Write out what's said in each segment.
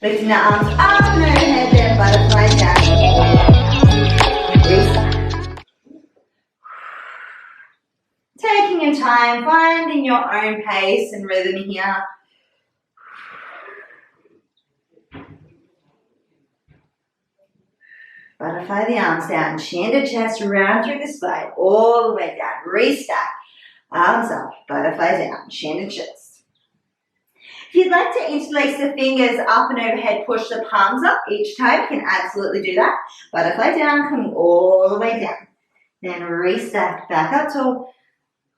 Lifting the arms up and overhead, then butterfly down. Reset. Taking your time, finding your own pace and rhythm here. Butterfly the arms down, chin to chest, round through the spine, all the way down. Restack. Arms up, butterfly down, chin to chest. If you'd like to interlace the fingers up and overhead, push the palms up each time, you can absolutely do that. Butterfly down, coming all the way down. Then restack, back up tall.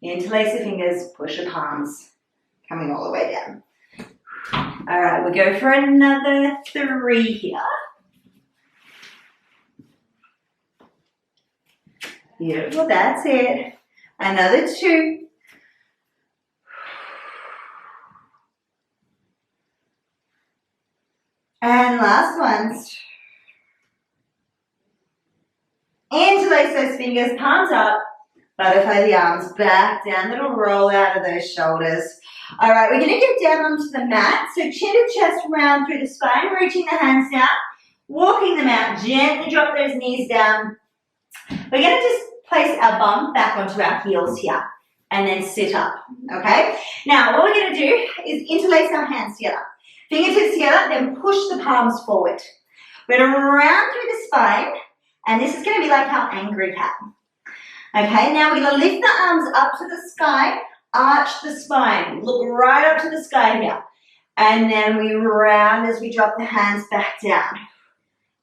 Interlace the fingers, push the palms, coming all the way down. All right, we'll go for another 3 here. Beautiful, that's it. Another 2. And last ones. Interlace those fingers, palms up, butterfly the arms back down, little roll out of those shoulders. All right, we're gonna get down onto the mat. So chin to chest, round through the spine, reaching the hands down, walking them out, gently drop those knees down. We're gonna just place our bum back onto our heels here and then sit up, okay? Now, what we're gonna do is interlace our hands together. Fingertips together, then push the palms forward. We're gonna round through the spine, and this is gonna be like our angry cat. Okay, now we're gonna lift the arms up to the sky, arch the spine, look right up to the sky here. And then we round as we drop the hands back down.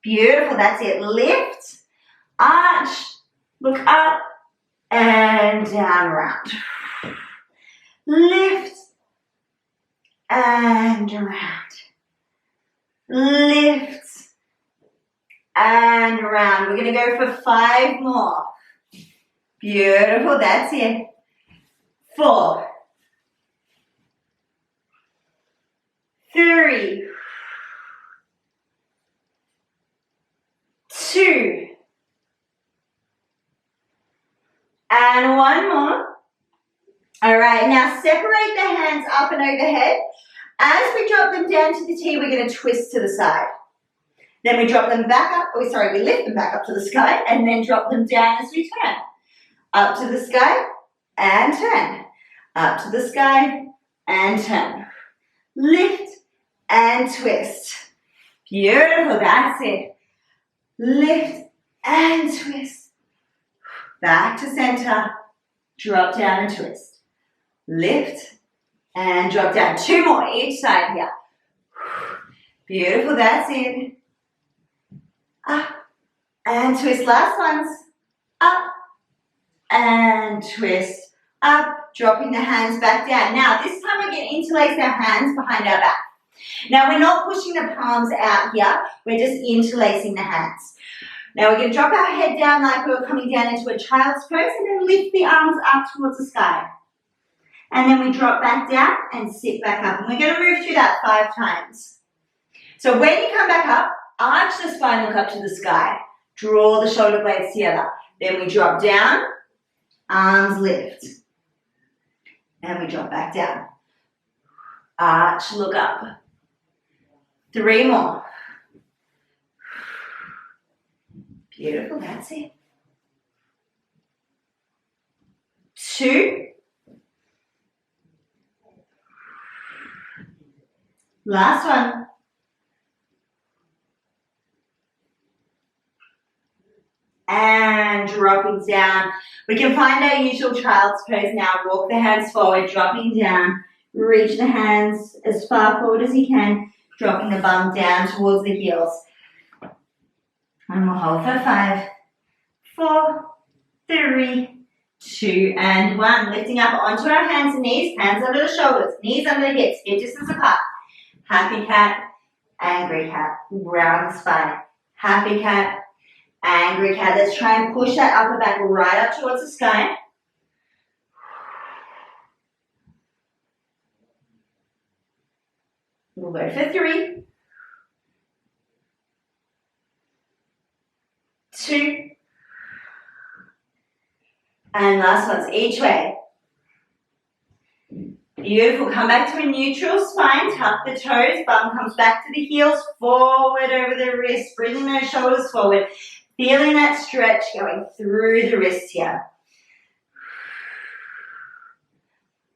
Beautiful, that's it. Lift, arch, look up, and down, round. Lift, and round. Lift, and round. We're gonna go for 5 more. Beautiful, that's it. 4, 3, 2, and 1 more. All right, now separate the hands up and overhead. As we drop them down to the T, we're going to twist to the side. Then we drop them back up, we lift them back up to the sky and then drop them down as we turn. Up to the sky and turn. Up to the sky and turn. Lift and twist. Beautiful, that's it. Lift and twist. Back to center. Drop down and twist. Lift and drop down. 2 more each side here. Beautiful, that's it. Up and twist. Last ones. Up and twist. Up, dropping the hands back down. Now, this time we're going to interlace our hands behind our back. Now, we're not pushing the palms out here. We're just interlacing the hands. Now, we're going to drop our head down like we're coming down into a child's pose and then lift the arms up towards the sky. And then we drop back down and sit back up. And we're going to move through that 5 times. So when you come back up, arch the spine, look up to the sky. Draw the shoulder blades together. Then we drop down, arms lift. And we drop back down. Arch, look up. 3 more. Beautiful, that's it. 2. Last one. And dropping down. We can find our usual child's pose now. Walk the hands forward, dropping down. Reach the hands as far forward as you can, dropping the bum down towards the heels. And we'll hold for 5, 4, 3, 2, and 1. Lifting up onto our hands and knees, hands under the shoulders, knees under the hips, hip distance apart. Happy cat, angry cat, round the spine. Happy cat, angry cat. Let's try and push that upper back right up towards the sky. We'll go for 3, 2, and last one's each way. Beautiful. Come back to a neutral spine. Tuck the toes. Bum comes back to the heels. Forward over the wrist. Bringing those shoulders forward. Feeling that stretch going through the wrist here.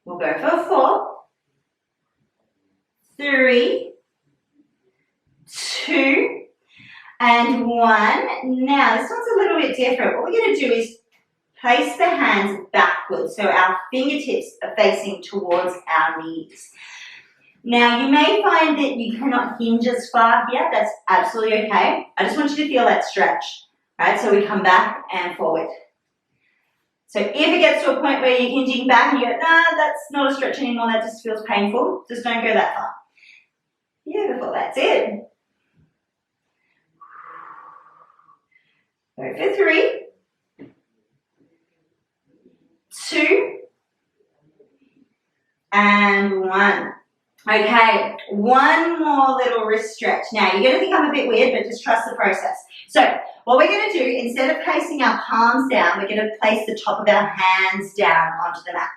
We'll go for 4, 3, 2, and 1. Now, this one's a little bit different. What we're going to do is place the hands backwards so our fingertips are facing towards our knees. Now, you may find that you cannot hinge as far here. That's absolutely okay. I just want you to feel that stretch, right? So we come back and forward. So if it gets to a point where you're hinging back and you go, nah, that's not a stretch anymore, that just feels painful, just don't go that far. Beautiful, that's it. Go for 3, 2, and 1. Okay, one more little wrist stretch. Now, you're going to think I'm a bit weird, but just trust the process. So, what we're going to do, instead of placing our palms down, we're going to place the top of our hands down onto the mat.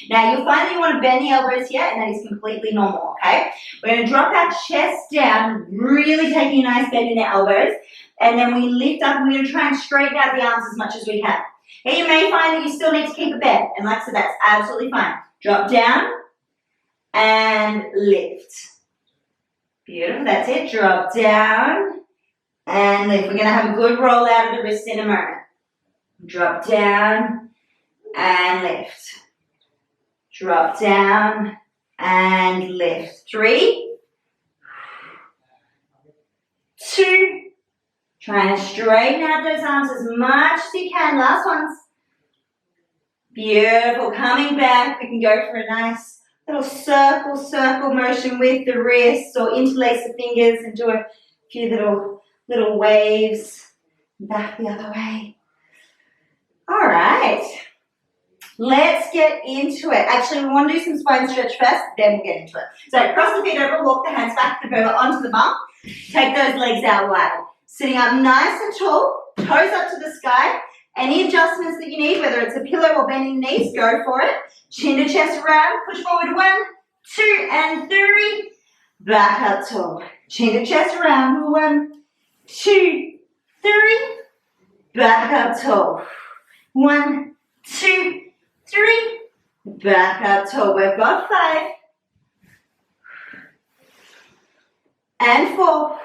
Now, you'll find that you want to bend the elbows here, and that is completely normal, okay? We're going to drop our chest down, really taking a nice bend in the elbows, and then we lift up, and we're going to try and straighten out the arms as much as we can. Now, you may find that you still need to keep a bend, and like I said, that's absolutely fine. Drop down, and lift. Beautiful, that's it. Drop down and lift. We're going to have a good roll out of the wrist in a moment. Drop down and lift. Drop down and lift. 3, 2, trying to straighten out those arms as much as you can. Last ones. Beautiful, coming back. We can go for a nice little circle motion with the wrists, or interlace the fingers and do a few little waves back the other way. All right, let's get into it. Actually, we want to do some spine stretch first, then we'll get into it. So cross the feet over, walk the hands back over onto the bum. Take those legs out wide. Sitting up nice and tall, toes up to the sky. Any adjustments that you need, whether it's a pillow or bending the knees, go for it. Chin to chest around, push forward 1, 2, and 3. Back up tall. Chin to chest around, 1, 2, 3. Back up tall. 1, 2, 3. Back up tall. We've got 5. And 4.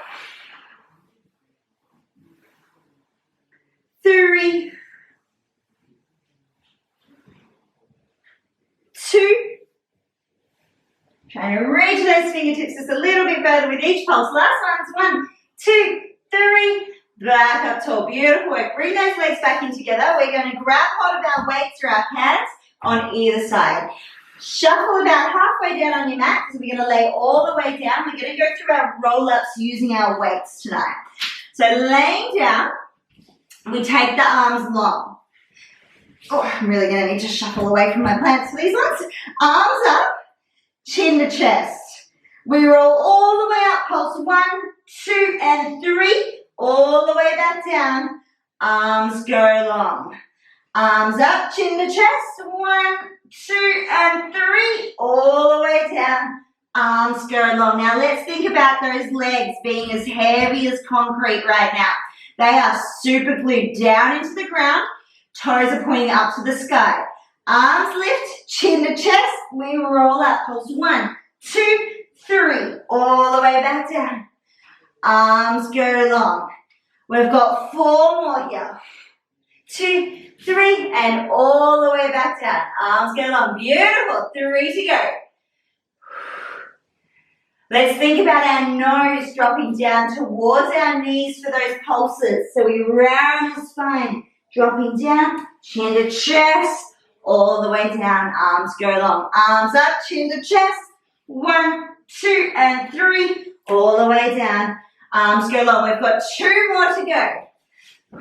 3. 2. Trying to reach those fingertips just a little bit further with each pulse. Last one's 1, 2, 3. Back up tall. Beautiful work. Bring those legs back in together. We're going to grab hold of our weights through our hands on either side. Shuffle about halfway down on your mat because we're going to lay all the way down. We're going to go through our roll-ups using our weights tonight. So laying down, we take the arms long. Oh, I'm really going to need to shuffle away from my plants for these ones. Arms up, chin to chest. We roll all the way up, pulse 1, 2, and 3. All the way back down. Arms go long. Arms up, chin to chest. 1, 2, and 3. All the way down. Arms go long. Now let's think about those legs being as heavy as concrete right now. They are super glued down into the ground. Toes are pointing up to the sky. Arms lift, chin to chest. We roll up. Pulse 1, 2, 3. All the way back down. Arms go long. We've got 4 more here. 2, 3, and all the way back down. Arms go long. Beautiful. 3 to go. Let's think about our nose dropping down towards our knees for those pulses. So we round the spine, dropping down, chin to chest, all the way down. Arms go long. Arms up, chin to chest. 1, 2, and 3. All the way down. Arms go long. We've got 2 more to go.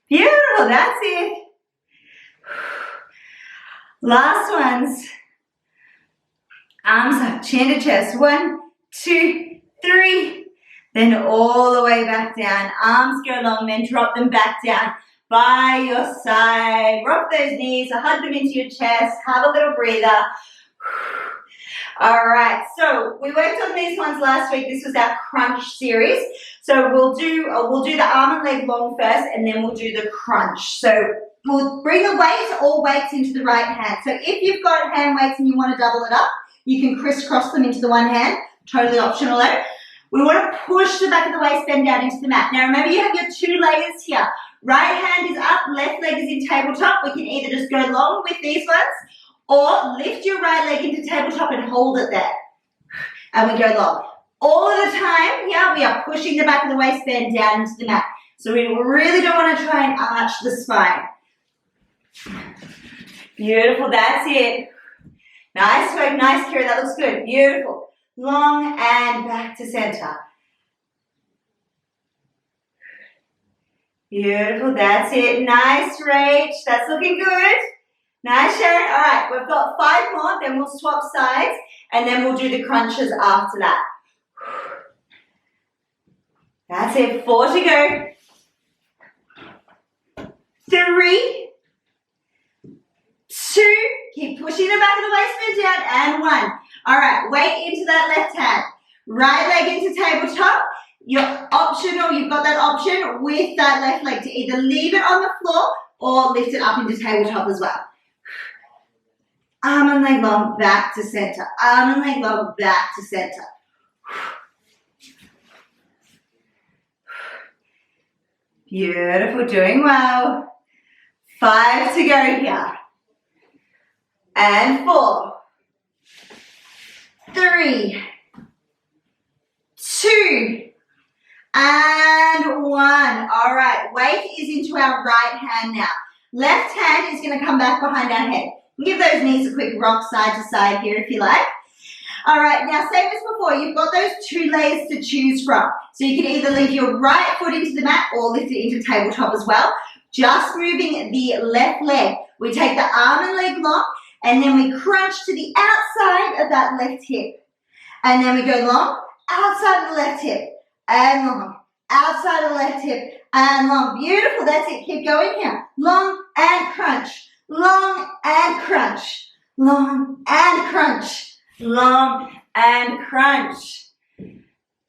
Beautiful. That's it. Last ones. Arms up, chin to chest. 1, 2, 3. Then all the way back down. Arms go long, then drop them back down. by your side. Rock those knees, hug them into your chest, have a little breather. All right, so we worked on these ones last week. This was our crunch series. So we'll do the arm and leg long first, and then we'll do the crunch. So we'll bring the weight, all weights into the right hand. So if you've got hand weights and you want to double it up, you can crisscross them into the one hand. Totally optional though. We want to push the back of the waistband down into the mat. Now remember, you have your two layers here. Right hand is up, left leg is in tabletop. We can either just go long with these ones, or lift your right leg into tabletop and hold it there. And we go long. All of the time here, we are pushing the back of the waistband down into the mat. So we really don't want to try and arch the spine. Beautiful, that's it. Nice work, nice, Kira, that looks good. Beautiful. Long and back to center. Beautiful, that's it. Nice reach, that's looking good. Nice, Sharon. All right, we've got 5 more, then we'll swap sides, and then we'll do the crunches after that. That's it, 4 to go. 3, 2, keep pushing the back of the waistband down, and 1. All right, weight into that left hand. Right leg into tabletop. You're optional, you've got that option with that left leg to either leave it on the floor or lift it up into tabletop as well. Arm and leg long, back to center. Arm and leg long, back to center. Beautiful, doing well. 5 to go here. And 4, 3, 2, and 1. All right, weight is into our right hand now. Left hand is going to come back behind our head. Give those knees a quick rock side to side here if you like. All right, now same as before, you've got those 2 layers to choose from. So you can either leave your right foot into the mat or lift it into tabletop as well. Just moving the left leg. We take the arm and leg long, and then we crunch to the outside of that left hip. And then we go long, outside of the left hip, and long, outside of the left hip, and long. Beautiful, that's it, keep going here. Long and crunch, long and crunch, long and crunch, long and crunch.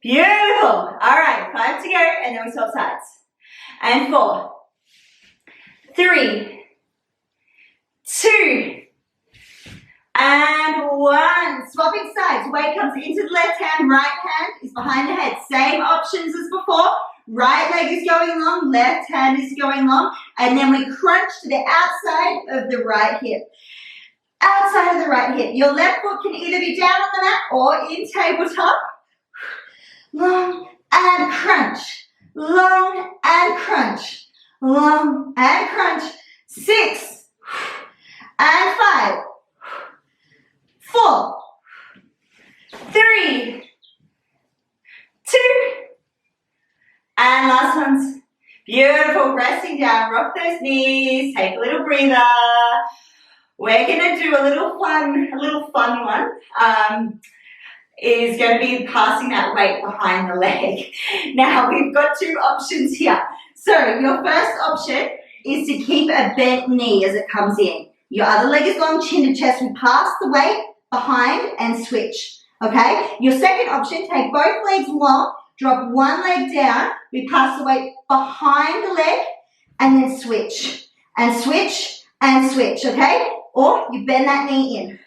Beautiful. All right, 5 to go, and then we swap sides. And 4, 3, 2, and 1. Swapping sides. Weight comes into the left hand, right hand is behind the head. Same options as before. Right leg is going long, left hand is going long, and then we crunch to the outside of the right hip. Outside of the right hip. Your left foot can either be down on the mat or in tabletop. Long and crunch. Long and crunch. Long and crunch. 6 and 5. 4, 3, 2, and last ones. Beautiful, resting down, rock those knees, take a little breather. We're gonna do a little fun one. Is going to be passing that weight behind the leg. Now we've got 2 options here. So your first option is to keep a bent knee as it comes in. Your other leg is long, chin to chest. We pass the weight behind and switch, okay? Your second option, take both legs long, drop one leg down, we pass the weight behind the leg, and then switch, and switch, and switch, okay? Or you bend that knee in.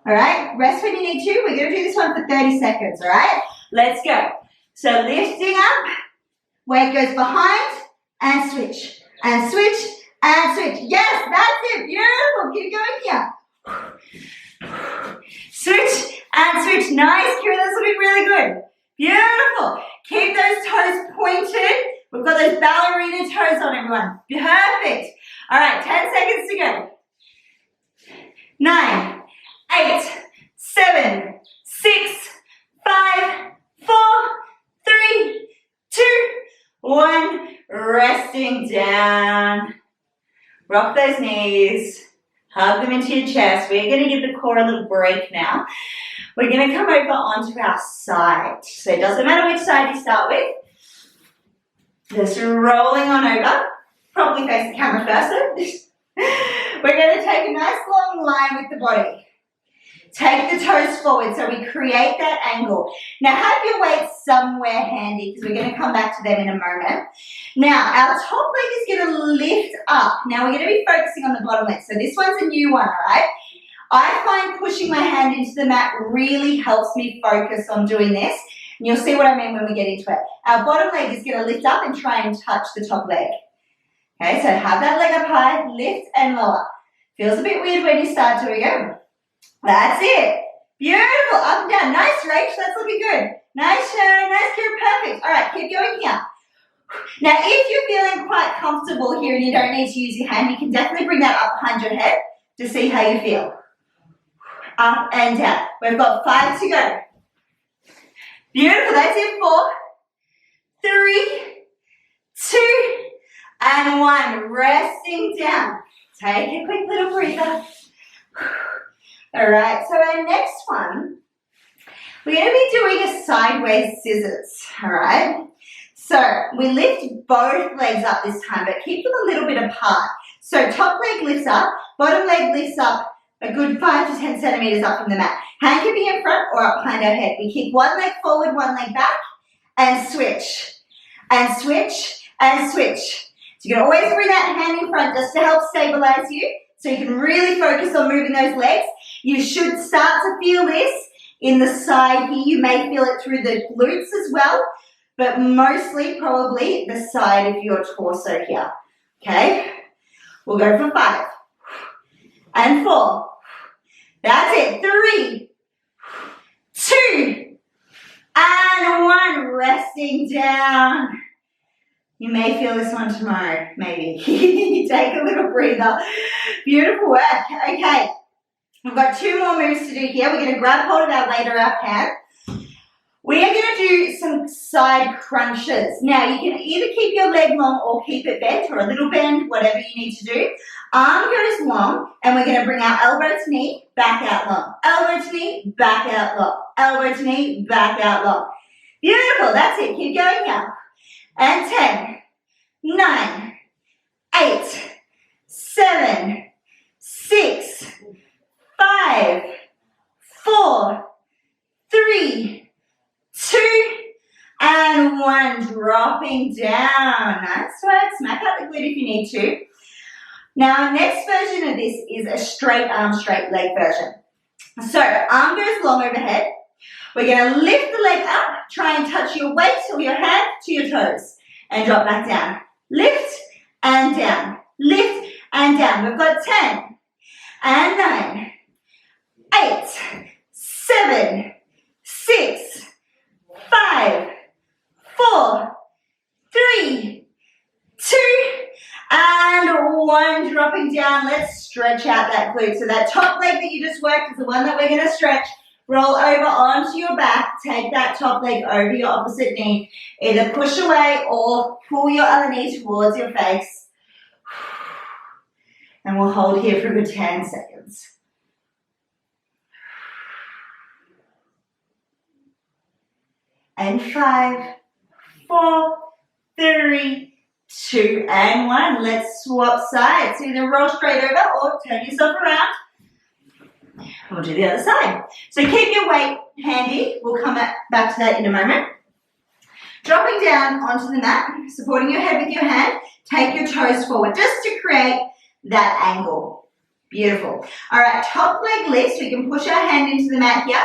All right, rest when you need to. We're gonna do this one for 30 seconds, all right? Let's go. So lifting up, weight goes behind, and switch, and switch, and switch. Yes, that's it, beautiful, keep going here. Switch and switch. Nice, Kira, that's looking really good. Beautiful. Keep those toes pointed. We've got those ballerina toes on, everyone. Perfect. All right, 10 seconds to go. 9, 8, 7, 6, 5, 4, 3, 2, 1. Resting down. Rock those knees. Hug them into your chest. We're going to give the core a little break now. We're going to come over onto our side. So it doesn't matter which side you start with. Just rolling on over. probably face the camera first though. We're going to take a nice long line with the body. Take the toes forward so we create that angle. Now have your weights somewhere handy because we're going to come back to them in a moment. Now our top leg is going to lift up. Now we're going to be focusing on the bottom leg. So this one's a new one, all right? I find pushing my hand into the mat really helps me focus on doing this. And you'll see what I mean when we get into it. Our bottom leg is going to lift up and try and touch the top leg. Okay, so have that leg up high, lift and lower. Feels a bit weird when you start doing it. That's it. Beautiful. Up and down. Nice, Rach. That's looking good. Nice, nice, Kira. Perfect. All right, keep going here. Now, if you're feeling quite comfortable here and you don't need to use your hand, you can definitely bring that up behind your head to see how you feel. Up and down. We've got 5 to go. Beautiful. That's it. 4, 3, 2, and 1. Resting down. Take a quick little breather. All right, so our next one, we're going to be doing a sideways scissors, all right? So we lift both legs up this time, but keep them a little bit apart. So top leg lifts up, bottom leg lifts up a good 5 to 10 centimeters up from the mat. Hand can be in front or up behind our head. We kick one leg forward, one leg back, and switch, and switch, and switch. So you can always bring that hand in front just to help stabilize you, so you can really focus on moving those legs. You should start to feel this in the side here. You may feel it through the glutes as well, but mostly probably the side of your torso here. Okay? We'll go for 5 and 4. That's it. 3, 2, and 1. Resting down. You may feel this one tomorrow, maybe. Take a little breather. Beautiful work. Okay. We've got 2 more moves to do here. We're going to grab hold of our weight or our pad. We are going to do some side crunches. Now, you can either keep your leg long or keep it bent, or a little bend, whatever you need to do. Arm goes long, and we're going to bring our elbow to knee, back out long. Elbow to knee, back out long. Elbow to knee, back out long. Beautiful. That's it. Keep going here. And 10, 9, 8, 7, 6, 5, 4, 3, 2, and 1. Dropping down. Nice work. Smack out the glute if you need to. Now, our next version of this is a straight arm, straight leg version. So, arm goes long overhead. We're going to lift the leg up, try and touch your weight or your hand to your toes, and drop back down. Lift and down. Lift and down. We've got 10 and 9, 8, 7, 6, 5, 4, 3, 2, and 1. Dropping down. Let's stretch out that glute. So that top leg that you just worked is the one that we're going to stretch. Roll over onto your back, take that top leg over your opposite knee. Either push away or pull your other knee towards your face. And we'll hold here for a good 10 seconds. And 5, 4, 3, 2, and 1. Let's swap sides. Either roll straight over or turn yourself around. We'll do the other side. So keep your weight handy. We'll come back to that in a moment. Dropping down onto the mat, supporting your head with your hand. Take your toes forward just to create that angle. Beautiful. All right, top leg lifts. We can push our hand into the mat here.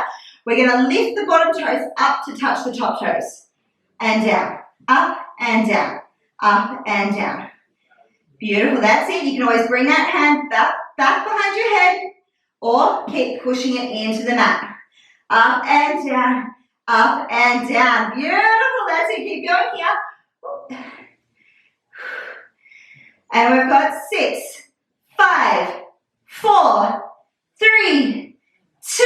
We're going to lift the bottom toes up to touch the top toes. And down. Up and down. Up and down. Beautiful. That's it. You can always bring that hand back behind your head, or keep pushing it into the mat. Up and down, up and down. Beautiful, that's it. Keep going here. And we've got 6, 5, 4, 3, 2,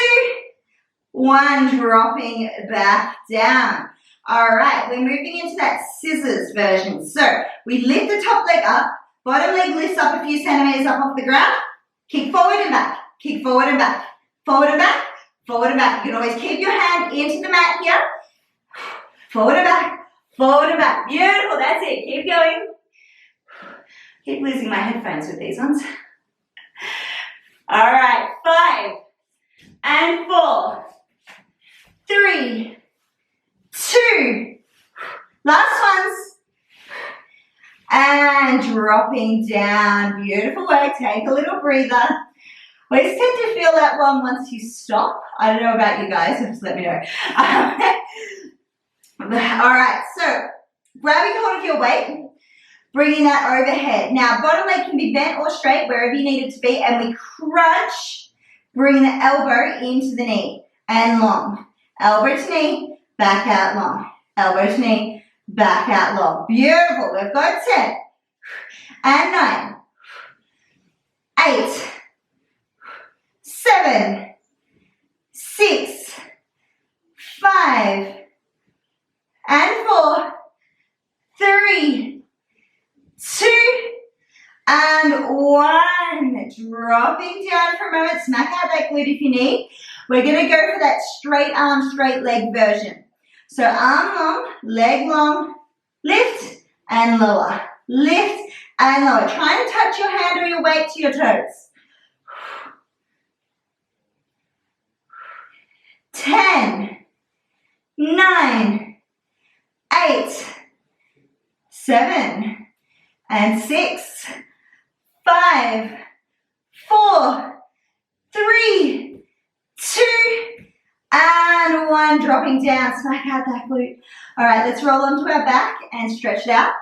1. Dropping back down. All right, we're moving into that scissors version. So we lift the top leg up, bottom leg lifts up a few centimeters up off the ground, kick forward and back. Kick forward and back, forward and back, forward and back. You can always keep your hand into the mat here. Forward and back, forward and back. Beautiful, that's it. Keep going. Keep losing my headphones with these ones. All right, 5 and 4, 3, 2, last ones, and dropping down. Beautiful work. Take a little breather. We just tend to feel that one once you stop. I don't know about you guys, so just let me know. All right, so grabbing hold of your weight, bringing that overhead. Now, bottom leg can be bent or straight, wherever you need it to be, and we crunch, bring the elbow into the knee and long. Elbow to knee, back out long. Elbow to knee, back out long. Beautiful. We've got 10 and 9, 8, 7, 6, 5, and 4, 3, 2, and 1. Dropping down for a moment. Smack out that glute if you need. We're going to go for that straight arm, straight leg version. So arm long, leg long, lift and lower. Lift and lower. Try and touch your hand or your weight to your toes. 10, 9, 8, 7, and 6, 5, 4, 3, 2, and 1. Dropping down. Smack out that glute. All right, let's roll onto our back and stretch it out.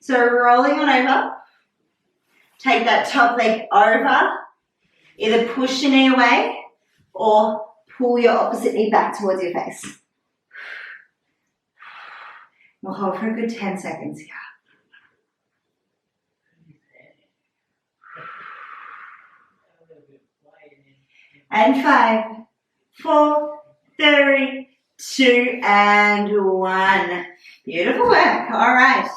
So rolling on over. Take that top leg over. Either push your knee away or pull your opposite knee back towards your face. We'll hold for a good 10 seconds here. And 5, 4, 3, 2, and 1. Beautiful work. All right.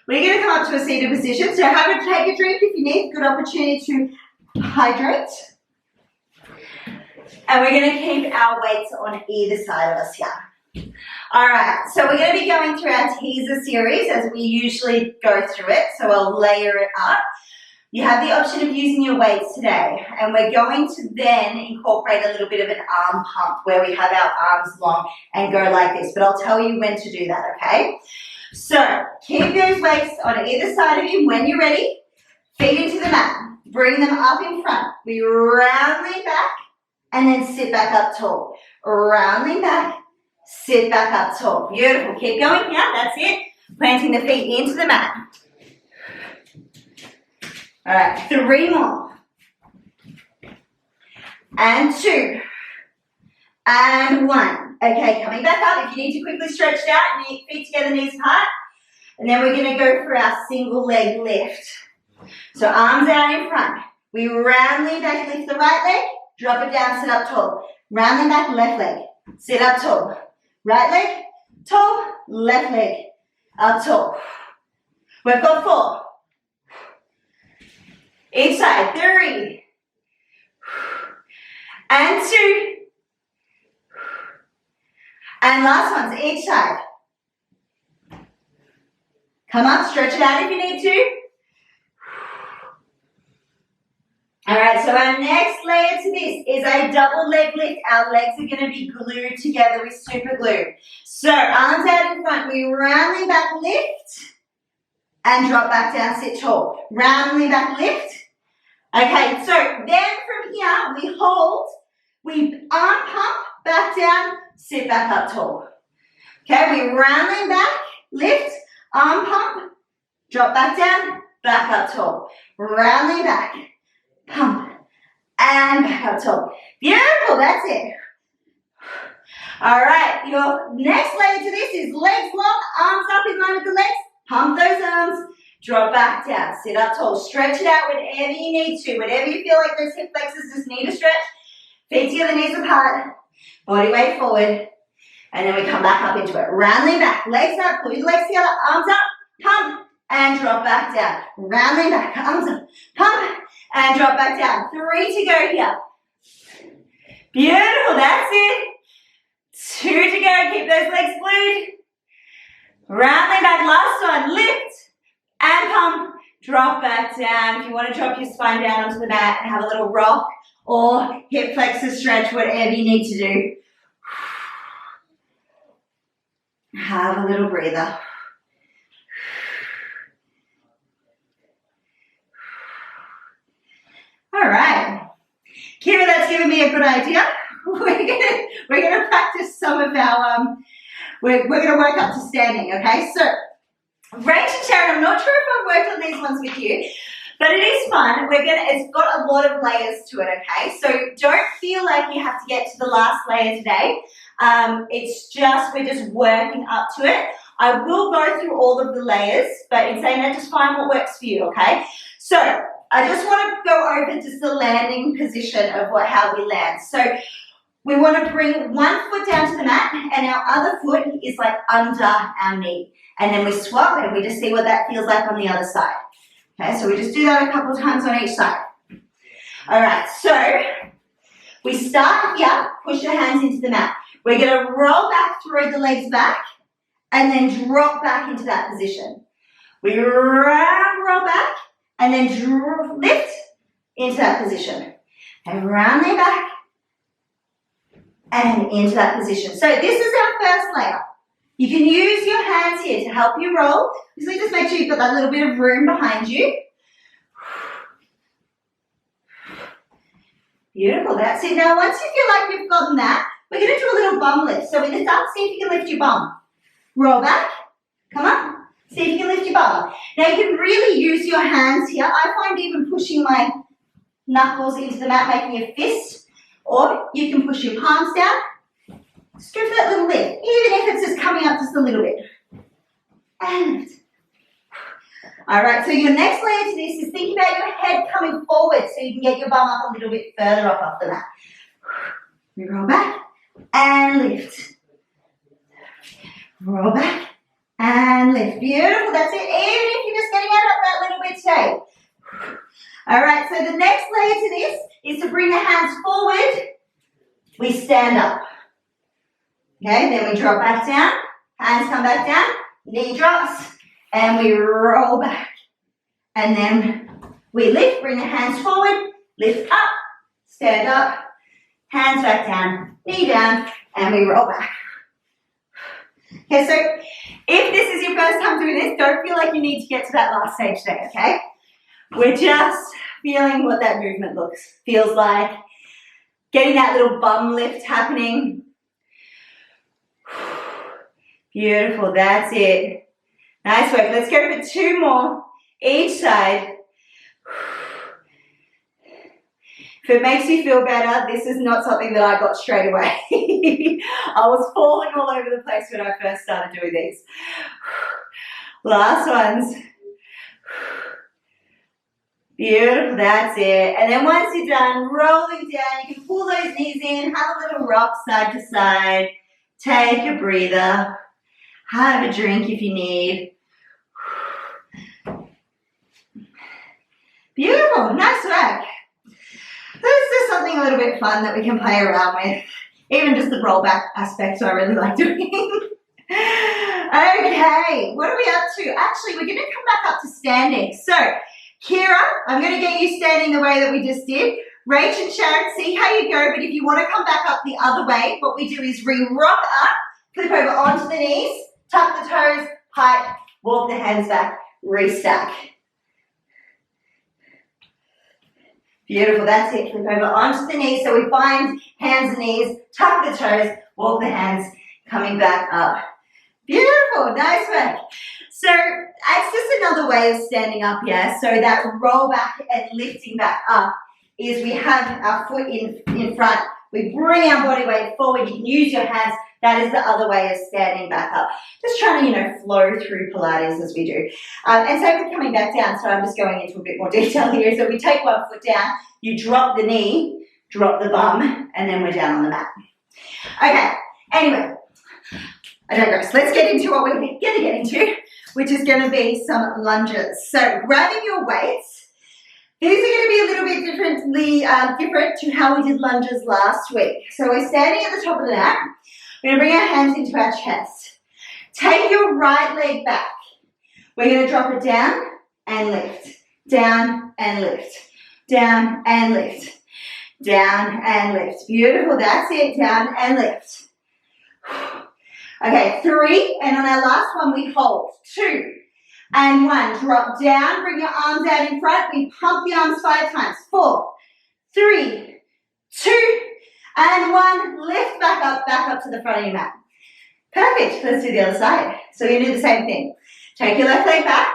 We're going to come up to a seated position. So have a take a drink if you need. Good opportunity to hydrate. And we're going to keep our weights on either side of us here. All right. So we're going to be going through our teaser series as we usually go through it. So I'll layer it up. You have the option of using your weights today, and we're going to then incorporate a little bit of an arm pump where we have our arms long and go like this, but I'll tell you when to do that, okay? So keep those weights on either side of you. When you're ready, feet into the mat, bring them up in front. We round lean back and then sit back up tall. Round lean back, sit back up tall. Beautiful. Keep going here. That's it. Planting the feet into the mat. All right, 3 more. And 2. And 1. Okay, coming back up. If you need to quickly stretch it out, feet together, knees apart. And then we're going to go for our single leg lift. So arms out in front. We round lean back, lift the right leg, drop it down, sit up tall. Round lean back, left leg, sit up tall. Right leg, tall, left leg, up tall. We've got 4. Each side, 3, and 2, and last ones, each side. Come up, stretch it out if you need to. All right, so our next layer to this is a double leg lift. Our legs are going to be glued together with super glue. So arms out in front, we round lean back, lift, and drop back down, sit tall. Round lean back, lift. Okay, so then from here, we hold, we arm pump, back down, sit back up tall. Okay, we round lean back, lift, arm pump, drop back down, back up tall. Round lean back, pump, and back up tall. Beautiful, that's it. All right, your next layer to this is legs long, arms up in line with the legs, pump those arms. Drop back down, sit up tall, stretch it out whenever you need to, whenever you feel like those hip flexors just need a stretch. Feet together, knees apart, body weight forward, and then we come back up into it. Round lean back, legs up, glue the legs together, arms up, pump, and drop back down. Round lean back, arms up, pump, and drop back down. 3 to go here. Beautiful, that's it. 2 to go, keep those legs glued. Round lean back, last one, lift. And pump, drop back down. If you want to drop your spine down onto the mat and have a little rock or hip flexor stretch, whatever you need to do. Have a little breather. All right. Kira, that's given me a good idea. We're gonna practice some of our we're gonna work up to standing, okay? So Rach and Sharon, I'm not sure if I've worked on these ones with you, but it is fun. It's got a lot of layers to it, okay? So don't feel like you have to get to the last layer today. We're just working up to it. I will go through all of the layers, but in saying that, just find what works for you, okay? So I just want to go over just the landing position of how we land. So we want to bring one foot down to the mat and our other foot is like under our knee. And then we swap and we just see what that feels like on the other side. Okay, so we just do that a couple of times on each side. All right, so we start here, push your hands into the mat. We're going to roll back, throw the legs back, and then drop back into that position. We roll back, and then lift into that position. And round their back, and into that position. So this is our first layer. You can use your hands here to help you roll. So just make sure you've got that little bit of room behind you. Beautiful, that's it. Now once you feel like you've gotten that, we're going to do a little bum lift. So we lift up, see if you can lift your bum. Roll back, come up, see if you can lift your bum. Now you can really use your hands here. I find even pushing my knuckles into the mat making a fist, or you can push your palms down. Just give that little lift, even if it's just coming up just a little bit. And lift. All right, so your next layer to this is think about your head coming forward so you can get your bum up a little bit further up off the mat. We roll back and lift. Roll back and lift. Beautiful, that's it. Even if you're just getting out of that little bit today. All right, so the next layer to this is to bring the hands forward. We stand up. Okay, then we drop back down. Hands come back down. Knee drops. And we roll back. And then we lift, bring the hands forward, lift up, stand up, hands back down, knee down, and we roll back. Okay, so if this is your first time doing this, don't feel like you need to get to that last stage there, okay? We're just feeling what that movement feels like, getting that little bum lift happening. Beautiful, that's it. Nice work. Let's go for 2 more each side. If it makes you feel better, this is not something that I got straight away. I was falling all over the place when I first started doing these. Last ones. Beautiful, that's it. And then once you're done rolling down, you can pull those knees in, have a little rock side to side, take a breather, have a drink if you need. Beautiful, nice work. This is something a little bit fun that we can play around with. Even just the rollback aspects I really like doing. Okay, what are we up to? Actually, we're going to come back up to standing. So, Kira, I'm going to get you standing the way that we just did. Rach and Sharon, see how you go, but if you want to come back up the other way, what we do is we rock up, flip over onto the knees, tuck the toes, hike, walk the hands back, restack. Beautiful, that's it. Flip over onto the knees. So we find hands and knees, tuck the toes, walk the hands, coming back up. Beautiful, nice work. So it's just another way of standing up, yeah? So that roll back and lifting back up is we have our foot in front. We bring our body weight forward. You can use your hands. That is the other way of standing back up. Just trying to, flow through Pilates as we do. And so we're coming back down, so I'm just going into a bit more detail here. So we take one foot down, you drop the knee, drop the bum, and then we're down on the mat. Okay, anyway, I digress. Let's get into what we're going to get into, which is going to be some lunges. So grabbing your weights. These are going to be a little bit different to how we did lunges last week. So we're standing at the top of the mat. We're going to bring our hands into our chest. Take your right leg back. We're going to drop it down and lift, down and lift, down and lift, down and lift. Beautiful, that's it, down and lift. Okay, 3, and on our last one we hold, 2 and 1, drop down, bring your arms out in front, we pump the arms 5 times, 4, 3, 2, and 1, lift back up to the front of your mat. Perfect, let's do the other side. So we're going to do the same thing. Take your left leg back,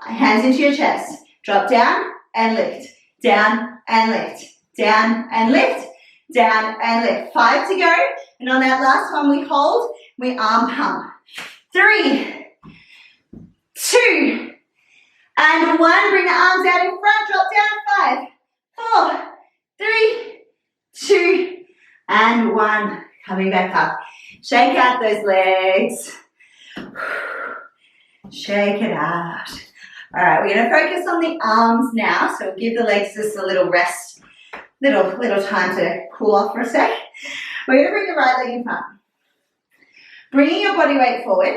hands into your chest, drop down and lift, down and lift, down and lift, down and lift. 5 to go, and on that last one we hold, we arm pump. 3, 2, and 1, bring the arms out in front, drop down, 5, 4, 3, 2, and 1, coming back up. Shake out those legs. Shake it out. All right, we're going to focus on the arms now, so we'll give the legs just a little rest, little time to cool off for a sec. We're going to bring the right leg in front. Bringing your body weight forward.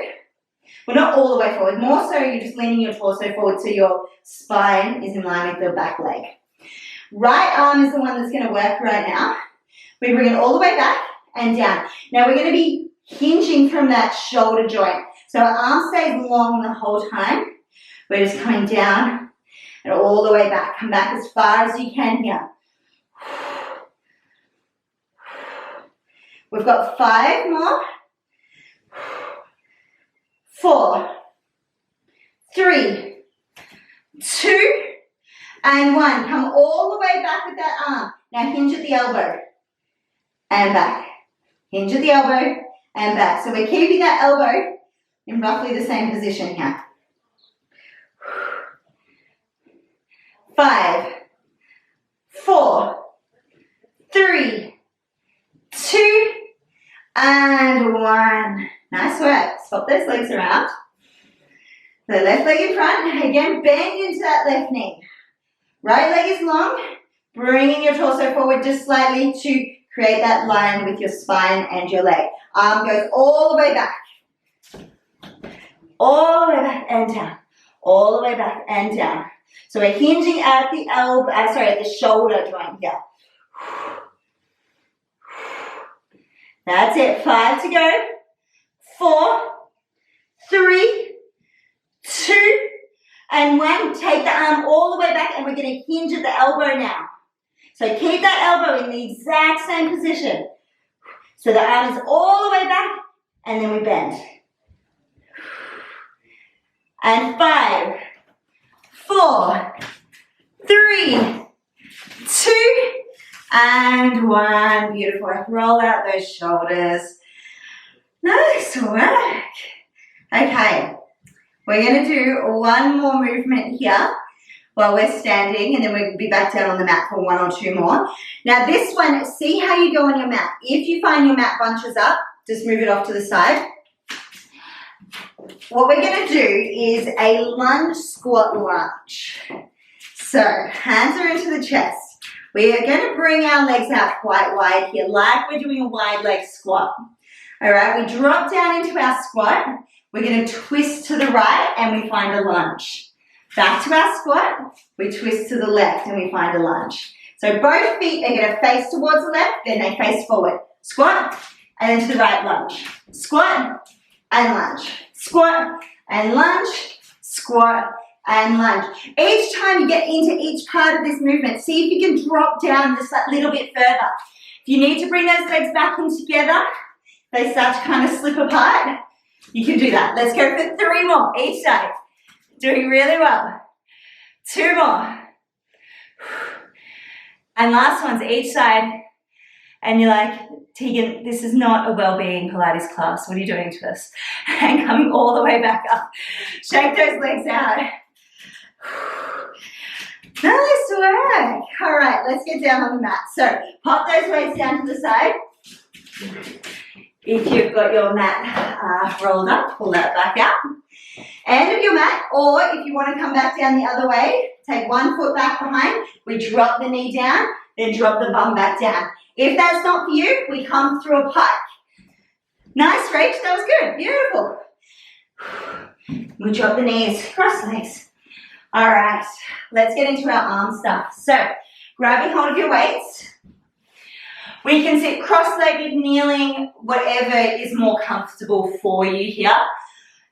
Well, not all the way forward, more so you're just leaning your torso forward so your spine is in line with the back leg. Right arm is the one that's going to work right now. We bring it all the way back and down. Now we're going to be hinging from that shoulder joint. So our arm stays long the whole time. We're just coming down and all the way back. Come back as far as you can here. We've got 5 more. 4, 3, 2, and 1. Come all the way back with that arm. Now hinge at the elbow and back. Hinge at the elbow and back. So we're keeping that elbow in roughly the same position here. 5, 4, 3, 2, and 1. Nice work. Swap those legs around. The left leg in front. Again, bend into that left knee. Right leg is long. Bringing your torso forward just slightly to create that line with your spine and your leg. Arm goes all the way back. All the way back and down. All the way back and down. So we're hinging at the elbow, at the shoulder joint here. That's it. 5 to go. 4, 3, 2, and 1. Take the arm all the way back and we're going to hinge at the elbow now. So keep that elbow in the exact same position. So the arm is all the way back and then we bend. And 5, 4, 3, 2, and 1. Beautiful. Roll out those shoulders. Nice work. Okay, we're going to do one more movement here while we're standing, and then we'll be back down on the mat for 1 or 2 more. Now this one, see how you go on your mat. If you find your mat bunches up, just move it off to the side. What we're going to do is a lunge squat lunge. So hands are into the chest. We are going to bring our legs out quite wide here, like we're doing a wide leg squat. All right, we drop down into our squat. We're going to twist to the right and we find a lunge. Back to our squat, we twist to the left and we find a lunge. So both feet are going to face towards the left, then they face forward. Squat, and then to the right, lunge. Squat, and lunge. Squat, and lunge. Squat, and lunge. Each time you get into each part of this movement, see if you can drop down just that little bit further. If you need to bring those legs back in together, they start to kind of slip apart, you can do that. Let's go for 3 more each side. Doing really well. 2 more. And last one's each side. And you're like, Tegan, this is not a well-being Pilates class. What are you doing to us? And coming all the way back up. Shake those legs out. Nice work. All right, let's get down on the mat. So pop those weights down to the side. If you've got your mat rolled up, pull that back out. End of your mat, or if you want to come back down the other way, take 1 foot back behind, we drop the knee down, then drop the bum back down. If that's not for you, we come through a pike. Nice reach, that was good, beautiful. We drop the knees, cross legs. All right, let's get into our arm stuff. So, grabbing hold of your weights. We can sit cross-legged, kneeling, whatever is more comfortable for you here.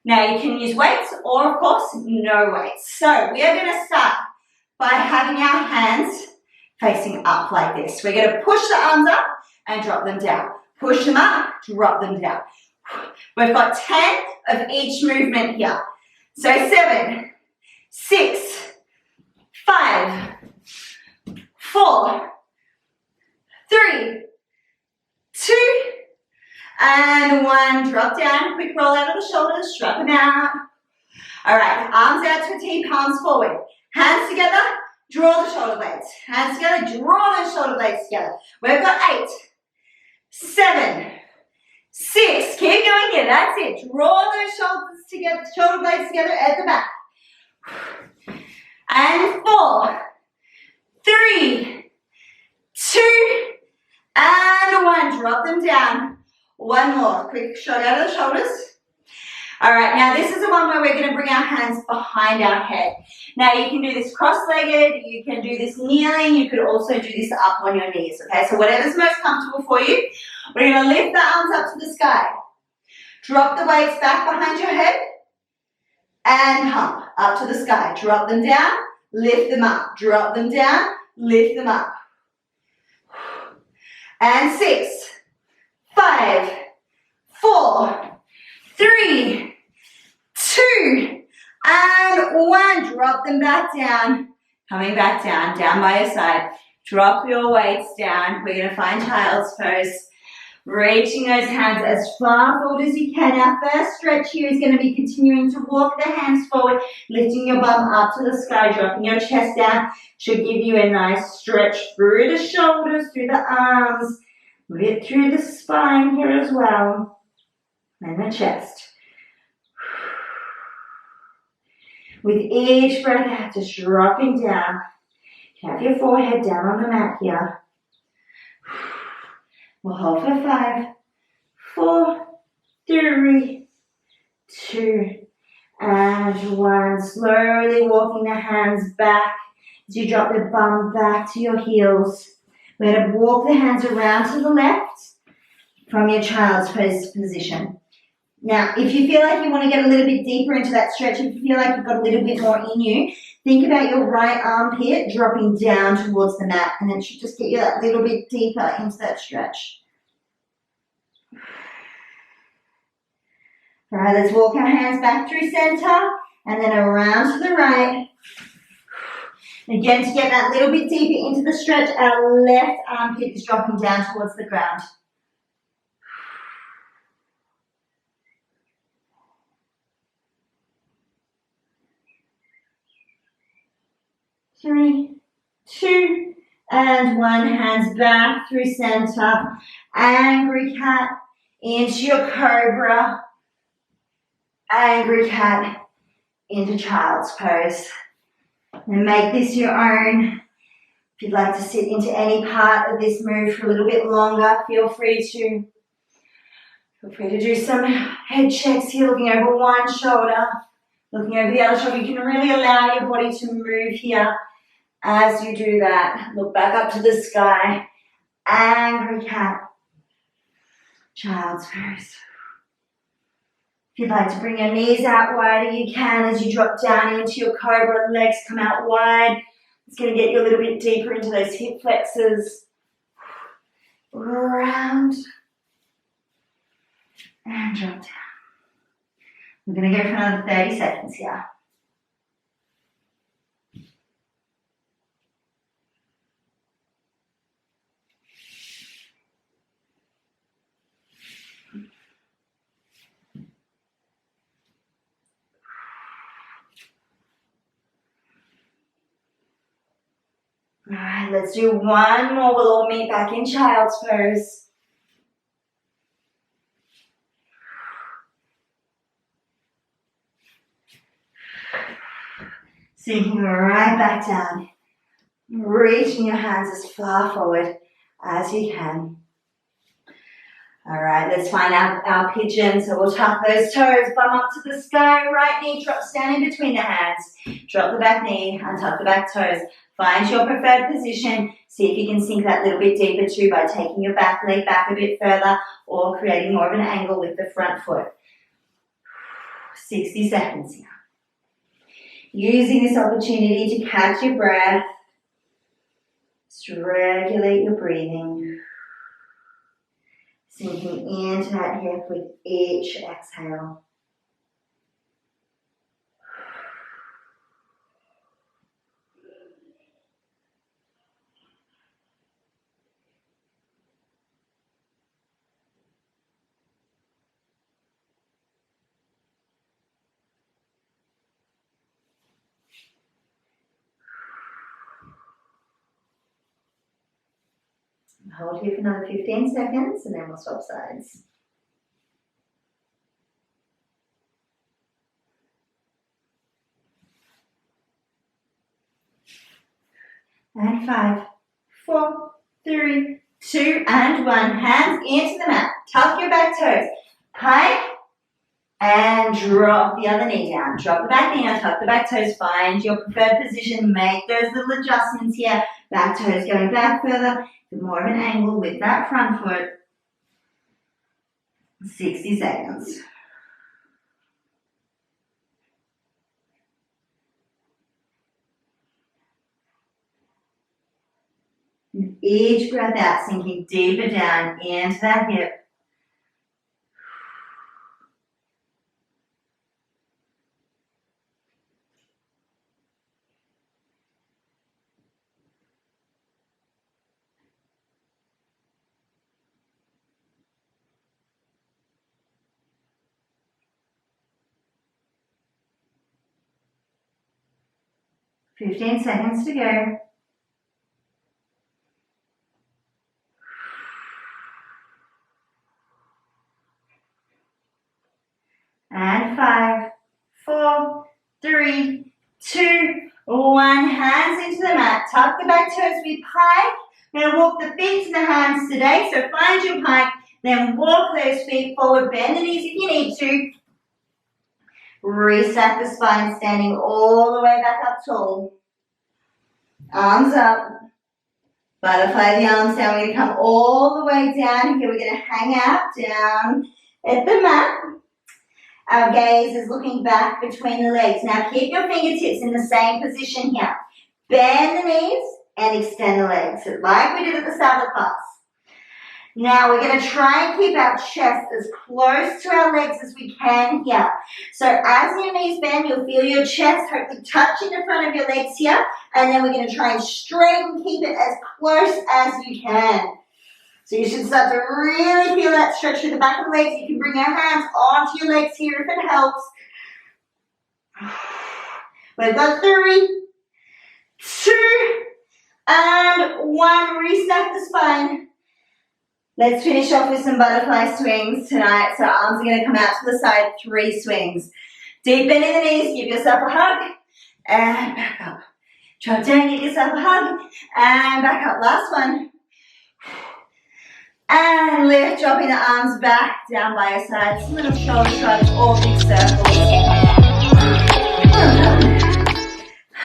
Now, you can use weights or, of course, no weights. So, we are going to start by having our hands facing up like this. We're going to push the arms up and drop them down. Push them up, drop them down. We've got 10 of each movement here. So 7, 6, 5, 4, 3, 2, and 1. Drop down, quick roll out of the shoulders, drop them out. All right, arms out to a T, palms forward. Hands together, draw the shoulder blades. Hands together, draw those shoulder blades together. We've got 8, 7, 6, keep going here, that's it. Draw those shoulders together, shoulder blades together at the back. And 4, 3, 2, and 1. Drop them down. One more, quick shrug out of the shoulders. All right, now this is the one where we're going to bring our hands behind our head. Now you can do this cross-legged, you can do this kneeling, you could also do this up on your knees, okay? So whatever's most comfortable for you. We're going to lift the arms up to the sky. Drop the weights back behind your head and hump up to the sky. Drop them down, lift them up. Drop them down, lift them up. And 6, 5, 4, 3, 2, and 1. Drop them back down. Coming back down, down by your side. Drop your weights down. We're going to find child's pose. Reaching those hands as far forward as you can. Our first stretch here is going to be continuing to walk the hands forward, lifting your bum up to the sky, dropping your chest down. Should give you a nice stretch through the shoulders, through the arms, a bit through the spine here as well, and the chest. With each breath out, just dropping down. Have your forehead down on the mat here. We'll hold for 5, 4, 3, 2, and 1. Slowly walking the hands back as you drop the bum back to your heels. We're going to walk the hands around to the left from your child's pose position. Now, if you feel like you want to get a little bit deeper into that stretch, if you feel like you've got a little bit more in you, think about your right armpit dropping down towards the mat, and it should just get you that little bit deeper into that stretch. All right, let's walk our hands back through center, and then around to the right. Again, to get that little bit deeper into the stretch, our left armpit is dropping down towards the ground. 3, 2, and 1. Hands back through center. Angry cat into your cobra. Angry cat into child's pose. And make this your own. If you'd like to sit into any part of this move for a little bit longer, feel free to do some head checks here, looking over one shoulder, looking over the other shoulder. You can really allow your body to move here. As you do that, look back up to the sky. Angry cat. Child's pose. If you'd like to bring your knees out wider, you can as you drop down into your cobra. Legs come out wide. It's going to get you a little bit deeper into those hip flexors. Round. And drop down. We're going to go for another 30 seconds here. All right, let's do one more. We'll all meet back in child's pose. Sinking right back down. Reaching your hands as far forward as you can. All right, let's find our pigeon. So we'll tuck those toes, bum up to the sky, right knee drops down in between the hands. Drop the back knee, untuck the back toes. Find your preferred position. See if you can sink that little bit deeper too by taking your back leg back a bit further or creating more of an angle with the front foot. 60 seconds here. Using this opportunity to catch your breath. Just regulate your breathing. Sinking into that hip with each exhale. Hold here for another 15 seconds and then we'll swap sides. And 5, 4, 3, 2, and 1. Hands into the mat. Tuck your back toes. Pike and drop the other knee down. Drop the back knee down, tuck the back toes. Find your preferred position. Make those little adjustments here. Back toes going back further. More of an angle with that front foot. 60 seconds. With each breath out, sinking deeper down into that hip. Fifteen seconds to go. And 5, 4, 3, 2, 1. Hands into the mat. Tuck the back toes with pike. We're going to walk the feet to the hands today. So find your pike. Then walk those feet forward. Bend the knees if you need to. Reset the spine, standing all the way back up tall. Arms up. Butterfly the arms down. We're going to come all the way down here. We're going to hang out down at the mat. Our gaze is looking back between the legs. Now keep your fingertips in the same position here. Bend the knees and extend the legs, like we did at the start of the class. Now we're going to try and keep our chest as close to our legs as we can here. So as your knees bend, you'll feel your chest hopefully touching the front of your legs here. And then we're going to try and straighten, keep it as close as you can. So you should start to really feel that stretch through the back of the legs. You can bring your hands onto your legs here if it helps. We've got 3, 2, and 1. Reset the spine. Let's finish off with some butterfly swings tonight. So arms are going to come out to the side, 3 swings. Deep bend in the knees, give yourself a hug, and back up. Drop down, give yourself a hug, and back up. Last one. And lift, dropping the arms back down by your sides. Little shoulder shrugs or big circles.